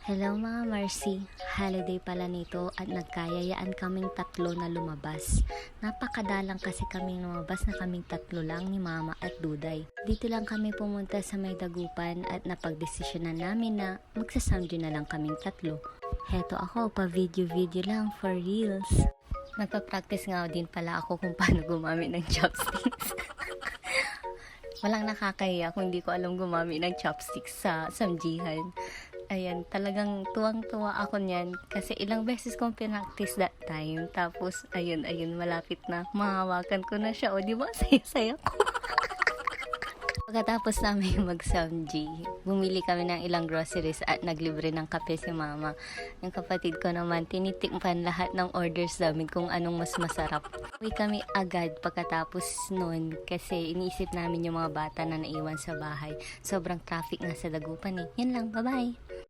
Hello mga Marcy, holiday pala nito at nagkayayaan kaming tatlo na lumabas. Napakadalang kasi kaming lumabas na kaming tatlo lang ni Mama at Duday. Dito lang kami pumunta sa may dagupan at napagdesisyonan namin na magsasamdi na lang kaming tatlo. Heto ako, pa video-video lang for reels. Nagpa-practice nga din pala ako kung paano gumamit ng chopsticks. Walang nakakahiya kung hindi ko alam gumamit ng chopsticks sa samjihan. Ayan, talagang tuwang-tuwa ako niyan kasi ilang beses kong pinaktis that time. Tapos, ayun, malapit na. Mahawakan ko na siya. O, di ba? Saya-saya ko. Pagkatapos namin mag-samji, bumili kami ng ilang groceries at naglibre ng kape si Mama. Yung kapatid ko naman, tinitikpan lahat ng orders namin kung anong mas masarap. Uwi kami agad pagkatapos nun kasi iniisip namin yung mga bata na naiwan sa bahay. Sobrang traffic nga sa Dagupan eh. Yan lang, bye-bye!